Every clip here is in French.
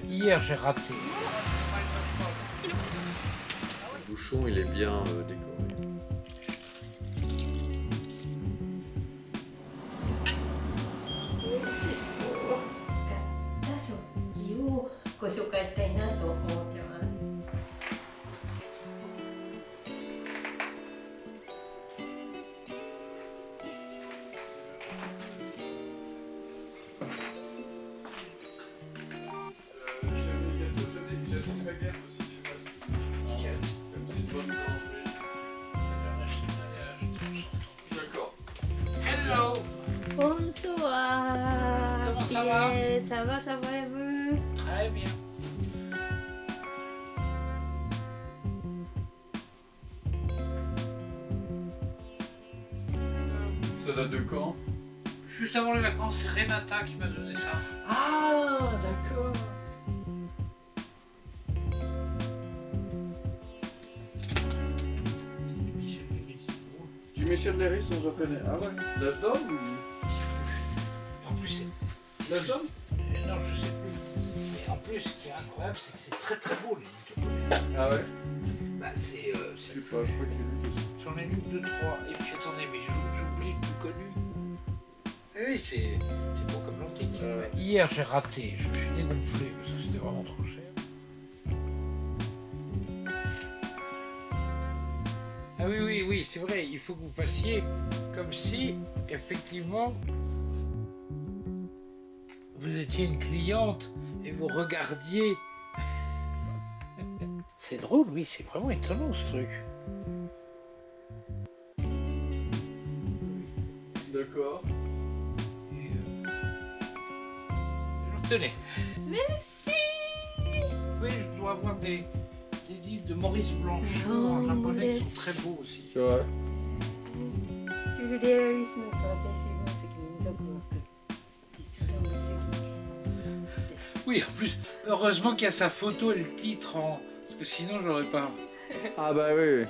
Hier, j'ai raté. Le bouchon, il est bien décoré. ご紹介したいなと思ってます。Hello. Bonsoir. Comment ça va? Bien, ça va, ça va et vous? Très bien. Ça date de quand? Juste avant les vacances, c'est Renata qui m'a donné ça. Ah, d'accord. Michel Léris. Du Michel Léris en japonais. Ah ouais. L'âge d'homme ou... En plus, c'est. L'âge d'homme? Non, je sais plus. Mais en plus, ce qui est incroyable, c'est que c'est très très beau les livres japonais. Ah ouais? Bah, c'est. Je sais pas, je crois qu'il y a lu dessus. J'en ai lu 2, 3. Et puis attendez, mais j'oublie le plus connu. Oui, c'est beau comme l'antique. Hier, j'ai raté. Je me suis dégonflé parce que c'était vraiment trop cher. Ah oui, oui, oui, c'est vrai. Il faut que vous fassiez comme si, effectivement, vous étiez une cliente et vous regardiez. C'est drôle, oui, c'est vraiment étonnant ce truc. D'accord. Tenez. Merci. Oui, je dois avoir des livres de Maurice Blanchot en japonais qui sont très beaux aussi. C'est vrai. シュレアリスムから精神分析民族学実存主義です。 Oui, en plus, heureusement qu'il y a sa photo et le titre en. Parce que sinon, j'aurais pas. Ah bah oui, oui.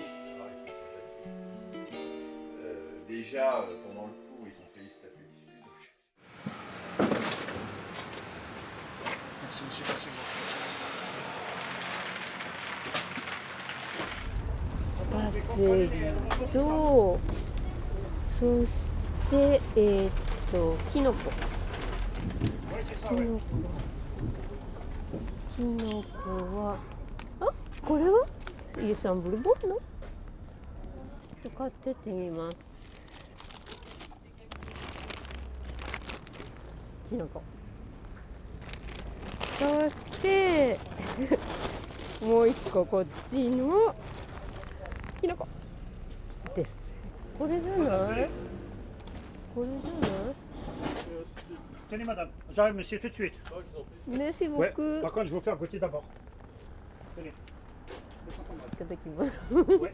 Déjà, pendant le cours, ils ont failli se taper dessus. Merci monsieur, merci beaucoup. パセリと、そしてキノコ。キノコは、あ、これはイエサンブルボンの？ちょっと買ってってみます。キノコ。そしてもう一個こっちのキノコです。これじゃない？これじゃない？ Tenez madame, j'arrive monsieur tout de suite. Merci Ouais, beaucoup. par contre je vais vous faire goûter d'abord. Tenez. いただきます。 Ouais.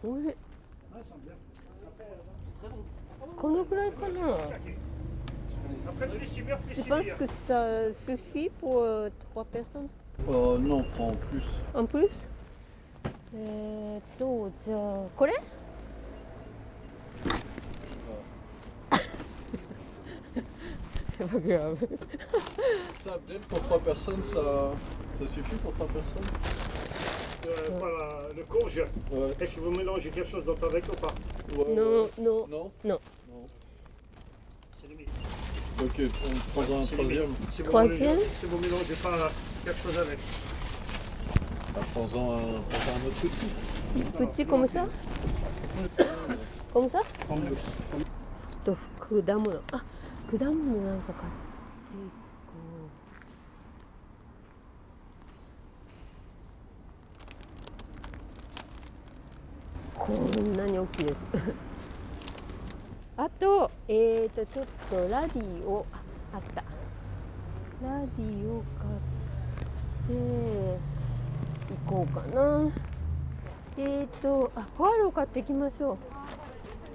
おいしい。 Ouais, ça sent bien. このくらいかな。 Après plus simur, plus Je pense que ça suffit pour 3 personnes. Non, prends en plus. En plus? じゃあこれ？C'est pas grave. Ça, peut-être pour 3 personnes, ça suffit pour 3 personnes? Voilà, le courge. Ouais. Est-ce que vous mélangez quelque chose d'autre avec ou pas? Ouais, Non, ouais. non. Non? Non. Non. C'est limite. Ok, on prend un C'est troisième. limite. Si vous Troisième? mélangez- Si vous mélangez pas quelque chose avec. Ah, prends-en un autre petit. Petit comme ça? Comme ça? En plus. 果物。あ、果物なんか買っていこう。こんなに大きいです。あと、ちょっとラディを、あった。ラディを買っていこうかな。ポアロを買ってきましょう。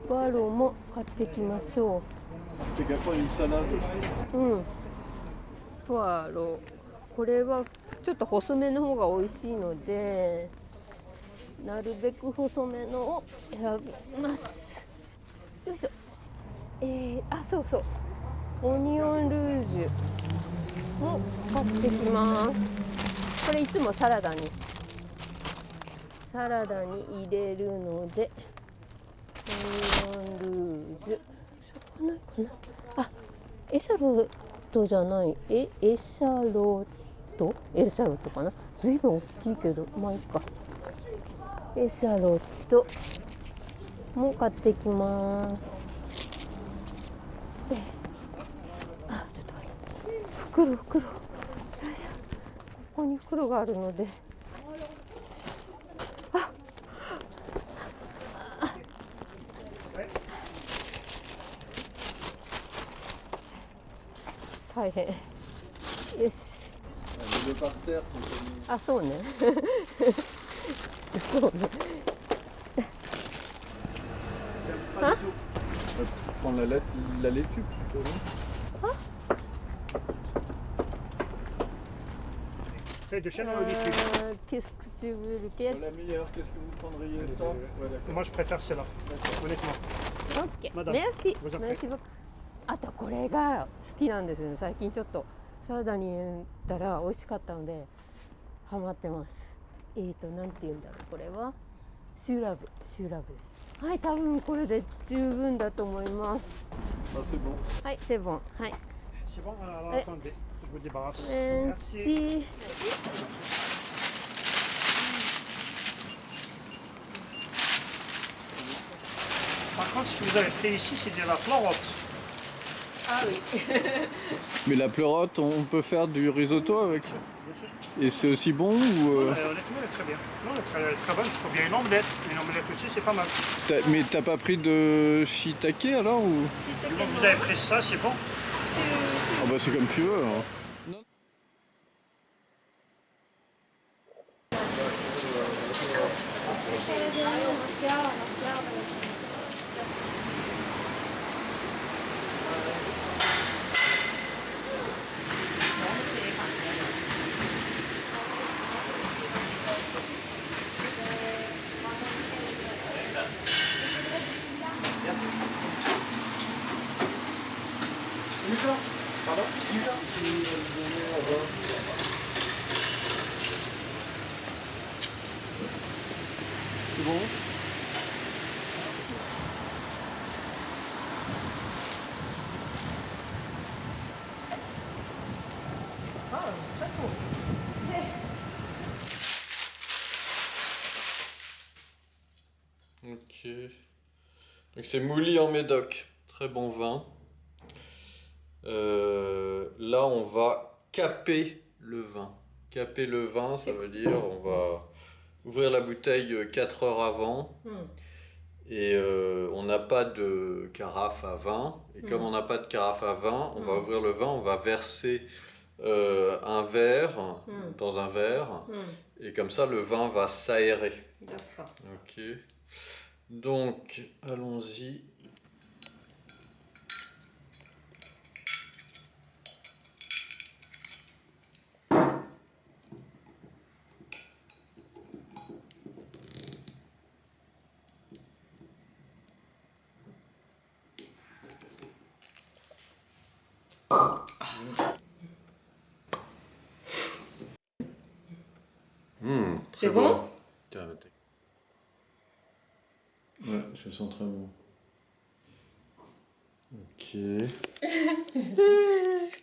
ポアロも買ってきましょ T'es qu'à prendre une salade aussi. う。うん。ポアロ。これはちょっと細めの方が美味しいので、なるべく細めのを選びます。よいしょ。そうそう。オニオンルージュ。も買ってきます。これいつもサラダに入れるので、オニオンルージュ、しょうがないかな。あ、エシャロットじゃない、エシャロットかな。ずいぶん大きいけど、まあいいか。エシャロットも買ってきます。あ、ちょっと待って。袋。よいしょ。ここに袋があるので。大変。よし。あ、そうね。そうね。Hein? Prendre la laitue plutôt, non? Feuille de chêne ou laitue? Qu'est-ce que tu veux, lequel? La meilleure, qu'est-ce que vous prendriez? Ça? Ouais, d'accord. Moi je préfère celle-là, honnêtement. OK。Madame, Merci。ございます。Merci beaucoup。あとこれが好きなんですよね。最近ちょっとサラダに入れたら美味しかったのでハマってます。なんて言うんだろう、これはシューラブです。はい、多分これで十分だと思います。Ah, c'est bon. はい、セボン。はい。C'est bon, alors Ouais. attendez, je vous débarrasse. Merci。Par contre, ce que vous avez fait ici, c'est de la pleurote. Ah oui。Mais la pleurote, on peut faire du risotto avec? Bien sûr. Et c'est aussi bon ou Honnêtement, elle est très bien. Non, elle est très bonne. Il faut bien une omelette. Une omelette aussi, c'est pas mal. Mais t'as pas pris de shiitake alors ou? Vous avez pris ça, c'est bon. Ah bah c'est comme tu veux. Hein. C'est bon? Ok. Donc c'est Mouli en Médoc. Très bon vin. Là, on va caper le vin. Caper le vin, ça veut dire on va ouvrir la bouteille 4 heures avant. Et on n'a pas de carafe à vin. Et comme on n'a pas de carafe à vin, on va ouvrir le vin, on va verser un verre dans un verre. Et comme ça, le vin va s'aérer. D'accord. Ok. Donc, allons-y. C'est bon? Ouais, ça sent très bon. Ok. Je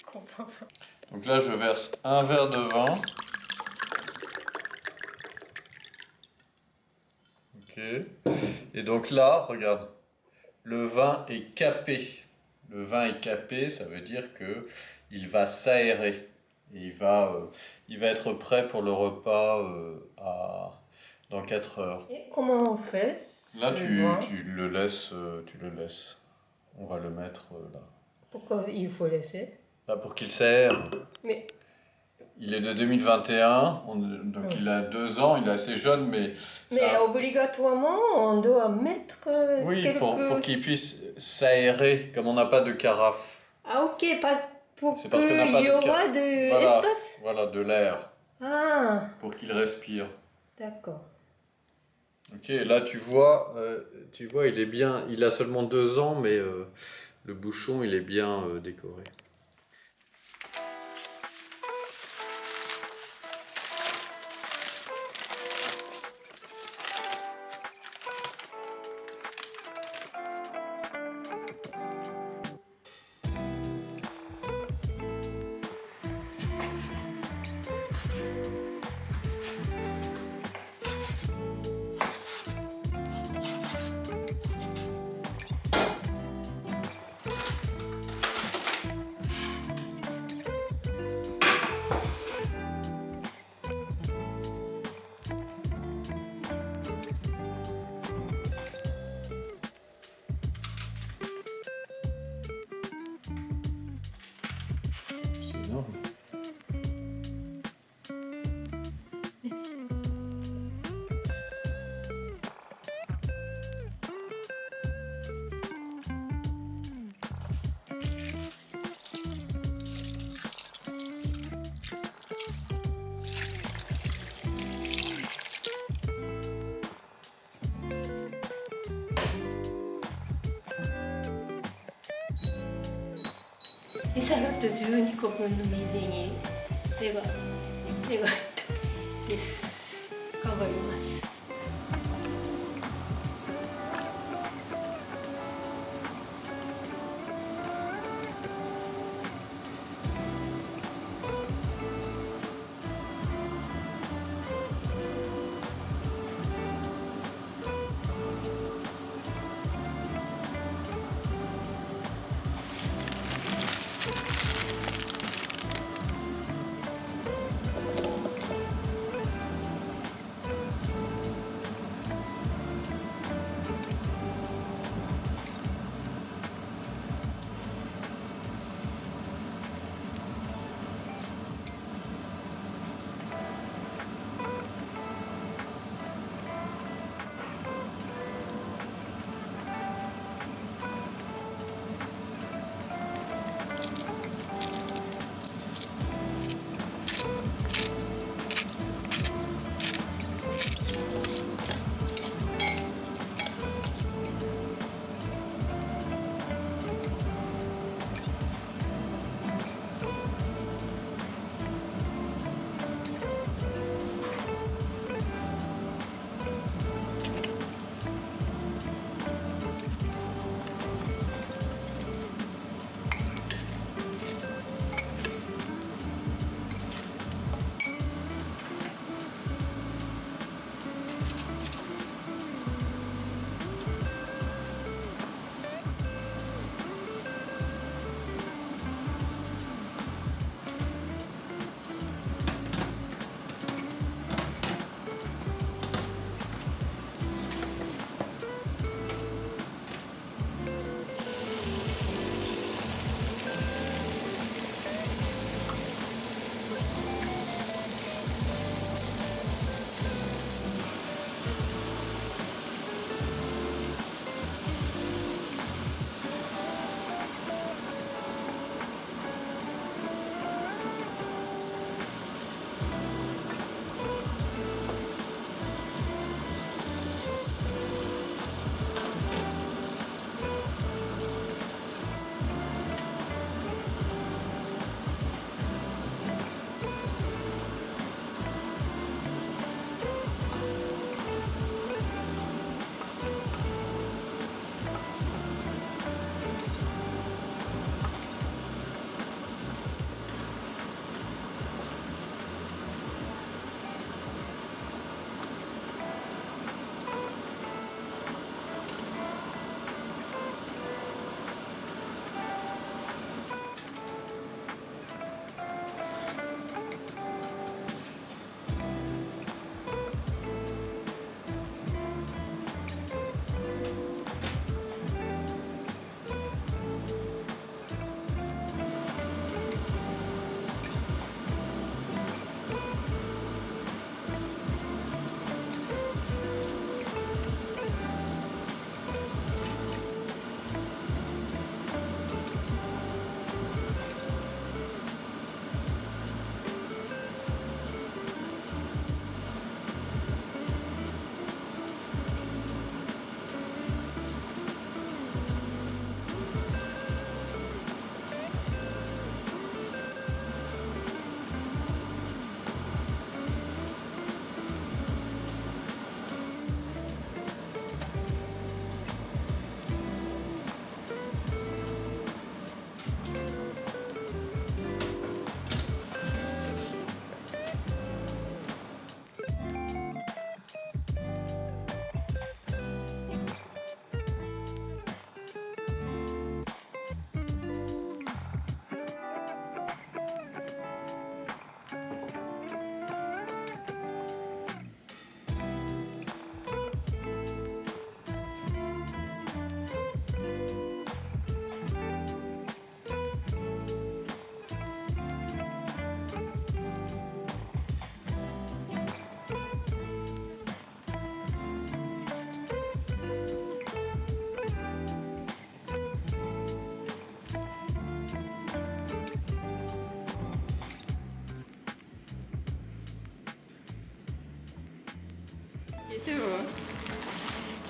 comprends pas. Donc là, je verse un verre de vin. Ok. Et donc là, regarde, le vin est capé. Le vin est capé, ça veut dire que il va s'aérer. Et il va être prêt pour le repas dans 4 heures. Et comment on fait? Là, tu le laisses. On va le mettre là. Pourquoi il faut laisser? Là, pour qu'il s'aère. Mais Il est de 2021, donc il a 2 ans, il est assez jeune, mais obligatoirement, on doit mettre oui, quelques... pour qu'il puisse s'aérer, comme on n'a pas de carafe. Ah ok, pas pour C'est qu'il parce qu'on n'a pas y de aura de l'espace. Voilà, de l'air, Ah, pour qu'il respire. d'accord. Ok, là tu vois, il est bien, il a seulement 2 ans, mais le bouchon il est bien décoré. énorme.エサロット12個分の水に手が痛いです。頑張ります。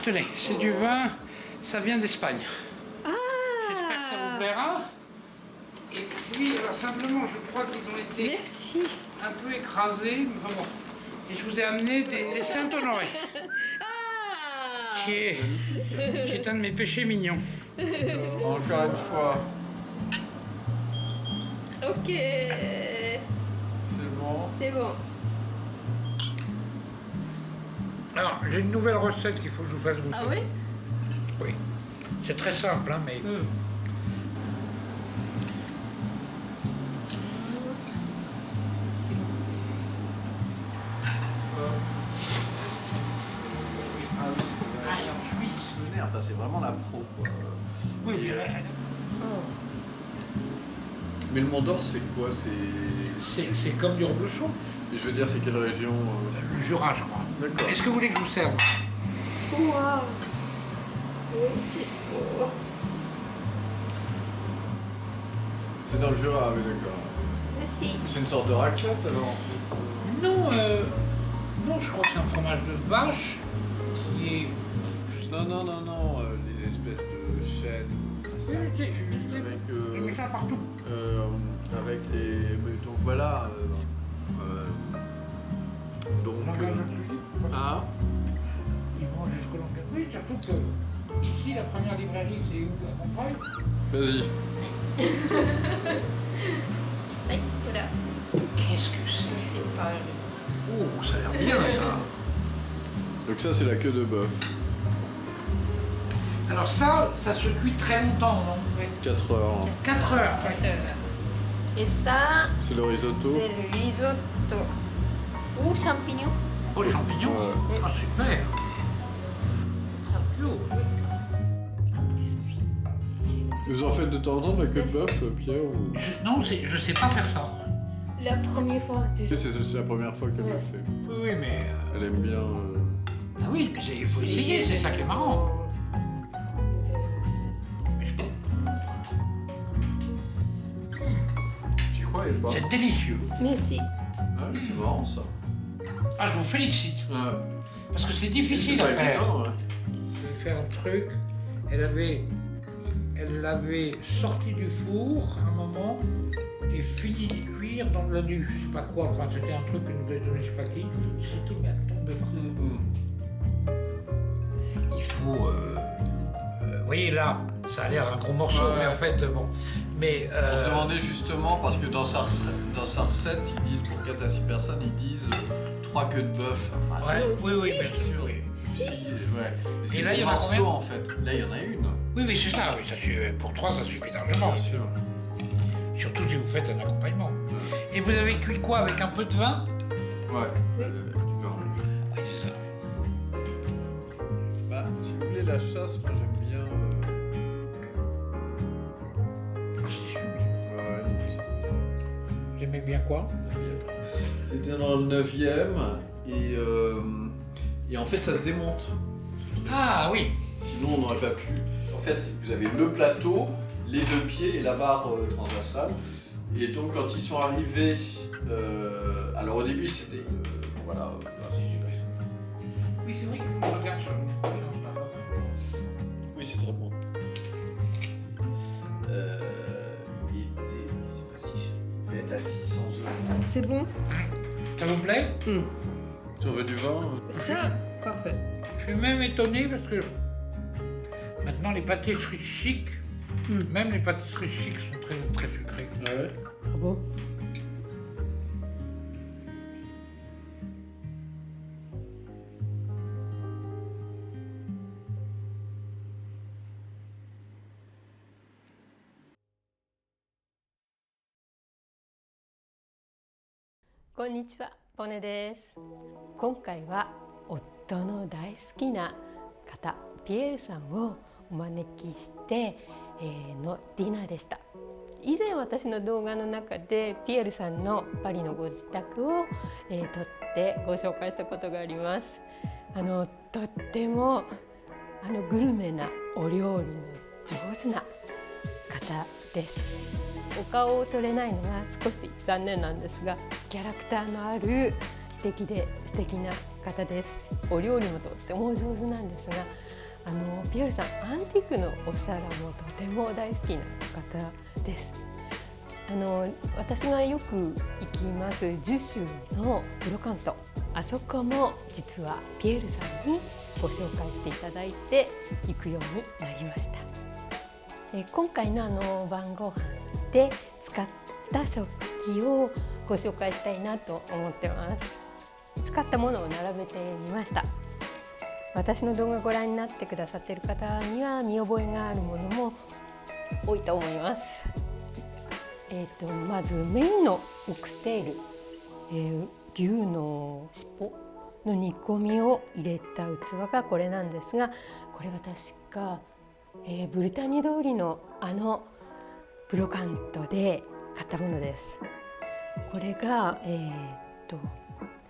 Tenez, c'est du vin, ça vient d'Espagne. J'espère que ça vous plaira. Et puis, alors simplement, je crois qu'ils ont été un peu écrasés. Mais bon. Et je vous ai amené des Saint-Honoré, qui est un de mes péchés mignons. Encore une fois. Ok. C'est bon. C'est bon. Alors, j'ai une nouvelle recette qu'il faut que je vous fasse goûter. Ah oui? Oui. C'est très simple, hein, mais... Enfin, c'est vraiment la pro, quoi. Oui, mais le Mont d'Or, c'est quoi? c'est comme du reblochon. Je veux dire, c'est quelle région? Le Jura, je crois. D'accord. Est-ce que vous voulez que je vous serve? Waouh. C'est ça. C'est dans le Jura, oui, d'accord. Merci. C'est une sorte de raclette, alors, en fait. Non, non, je crois que c'est un fromage de vache qui est... Non, les espèces de chênes. Avec ça partout. Avec les... Donc voilà. Donc... Ah. Ils vont jusqu'au langage. Oui, surtout que ici, la première librairie, c'est où? À Montreuil? Vas-y. Voilà. Qu'est-ce que c'est? C'est pas... Oh, ça a l'air bien, ça. Donc ça, c'est la queue de bœuf. Alors ça se cuit très longtemps, non? 4 heures. 4 heures. Et ça, C'est le risotto. c'est le risotto. Ou champignons. Aux champignons? Ouais. Ah, super. Bio. Vous en faites de temps en temps de la queue de bœuf, Pierre ou... Non, je sais pas faire ça. La première fois, tu sais. C'est la première fois qu'elle le fait. Oui, mais... Elle aime bien... Ah oui, mais il faut essayer, c'est ça qui est marrant. J'y croyais pas. C'est délicieux. Merci. Ah oui, c'est marrant, ça. Ah, je vous félicite. Ouais. Parce que c'est difficile à pas faire. évident, ouais. Faire un truc, elle l'avait sorti du four à un moment et fini de cuire dans de la nuit. Je sais pas quoi, enfin c'était un truc que nous avait donné je sais pas qui. C'était mais à tomber par terre. Il faut... vous voyez là, ça a l'air un gros morceau, Ouais. mais en fait, bon. Mais... On se demandait justement, parce que dans sa recette, ils disent, pour 4 à 6 personnes, ils disent 3 queues de bœuf. Enfin, Ouais, oui, bien bien sûr. sûr. Oui. Si, ouais. Mais c'est là, il y des en a morceaux, combien en fait. Là, il y en a une. Oui, c'est ça, oui, ça suffit. Pour 3, ça suffit largement. Bien sûr. Surtout si vous faites un accompagnement. Et vous avez cuit quoi, avec un peu de vin? Ouais, Oui. du vin rouge. Oui, c'est ça. Bah, si vous voulez la chasse, moi j'aime bien... Ah, c'est sûr. Ouais, J'aimais bien quoi? c'était dans le 9e, et en fait ça se démonte. Ah oui. Sinon on n'aurait pas pu. En fait, vous avez le plateau, les 2 pieds et la barre transversale. Et donc quand ils sont arrivés, alors au début c'était, voilà. Oui, c'est vrai que je regarde sur le... Oui, c'est très bon. Il était, je sais pas si cher, il devait être à 600 €. C'est bon? Ça vous plaît? Tu veux du vin? Ça, parfait. Je suis même étonné parce que maintenant les pâtisseries chics, même les pâtisseries chics sont très, très sucrées. Ah ouais? Ah bon?こんにちは、ボネです。今回は夫の大好きな方、ピエールさんをお招きしてのディナーでした。以前私の動画の中でピエールさんのパリのご自宅を、撮ってご紹介したことがあります。とってもグルメなお料理の上手な方です。お顔を撮れないのが少し残念なんですが、キャラクターのある敵で素敵な方です。お料理もとってもお上手なんですが、ピエールさんアンティークのお皿もとても大好きな方です。私がよく行きますジュシュのブロカント、あそこも実はピエールさんにご紹介していただいて行くようになりました。今回の晩ご飯で使った食器をご紹介したいなと思ってます。使ったものを並べてみました。私の動画をご覧になってくださっている方には見覚えがあるものも多いと思います。まずメインのオックステール、牛の尻尾の煮込みを入れた器がこれなんですが、これは確か、ブルターニュ通りのブロカントで買ったものです。これが、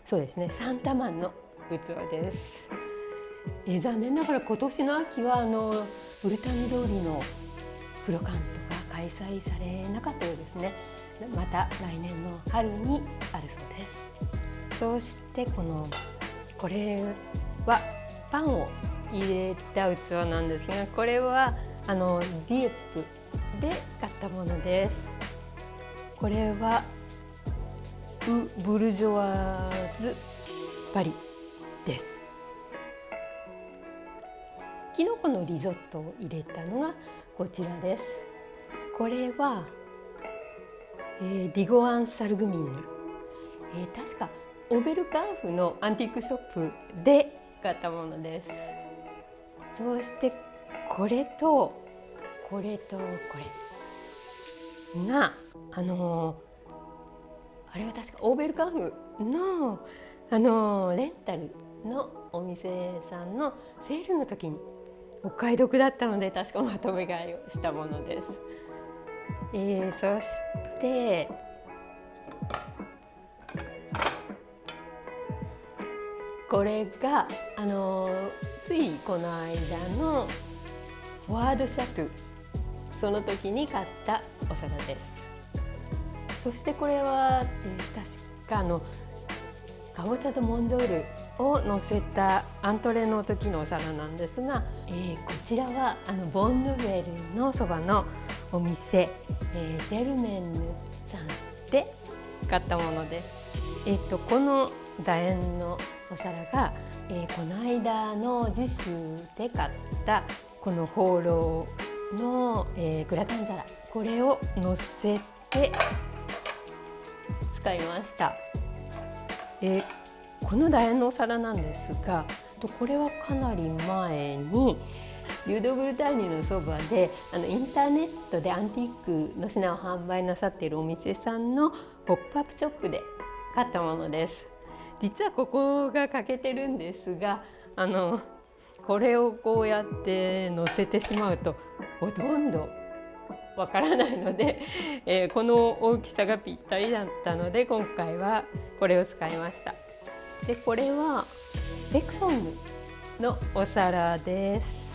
そうですね、サンタマンの器です。残念ながら今年の秋はブルターニュ通りのブロカントが開催されなかったようですね。また来年の春にあるそうです。そしてこれはパンを入れた器なんですが、これはディエップで買ったものです。これはブルジョワーズパリです。きのこのリゾットを入れたのがこちらです。これは、ディゴアン・サルグミン、確かオベルカーフのアンティークショップで買ったものです。そしてこれとこれとこれがあれは確かオーベルカーフのレンタルのお店さんのセールの時にお買い得だったので、確かまとめ買いをしたものです。そしてこれがついこの間のフォワードシャトゥ、その時に買ったお皿です。そしてこれは、確かかぼちゃとモンドールを乗せたアントレの時のお皿なんですが、こちらはボンヌベルのそばのお店、ジェルメンヌさんで買ったものです。この楕円のお皿が、この間のジシュで買ったこのホーローの、グラタン皿、これを乗せて使いました。この楕円のお皿なんですが、これはかなり前にリュード・ブルターニュのそばでインターネットでアンティークの品を販売なさっているお店さんのポップアップショップで買ったものです。実はここが欠けてるんですが、これをこうやって乗せてしまうとほとんどわからないので、この大きさがぴったりだったので今回はこれを使いました。でこれはレクソンヌのお皿です。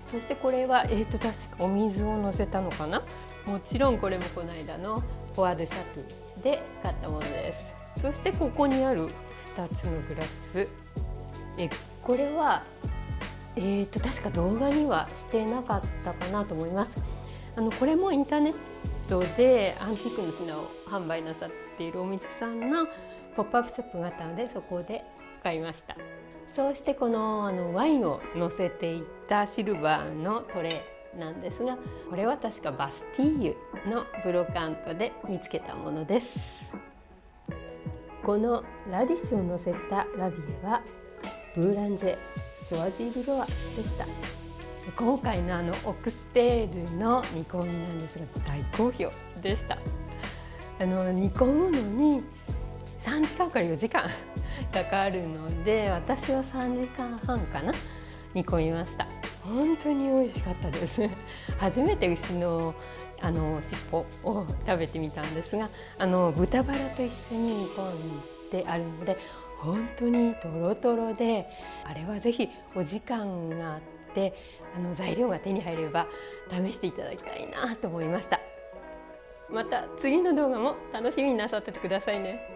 そしてこれは、確かお水をのせたのかな。もちろんこれもこの間のフォワードシャトゥで買ったものです。そしてここにある2つのグラス、これは、確か動画にはしてなかったかなと思います。これもインターネットでアンティークの品を販売なさっているお店さんのポップアップショップがあったので、そこで買いました。そしてこのワインを乗せていたシルバーのトレーなんですが、これは確かバスティーユのブロカントで見つけたものです。このラディッシュを乗せたラビエはブーランジェ・ショワジール・ロワでした。今回のオックステールの煮込みなんですが大好評でした。煮込むのに3時間から4時間かかるので、私は3時間半かな煮込みました。本当に美味しかったです。初めて牛の尻尾を食べてみたんですが、豚バラと一緒に煮込んであるので本当にトロトロで、あれはぜひお時間があって材料が手に入れば試していただきたいなと思いました。また次の動画も楽しみになさっててくださいね。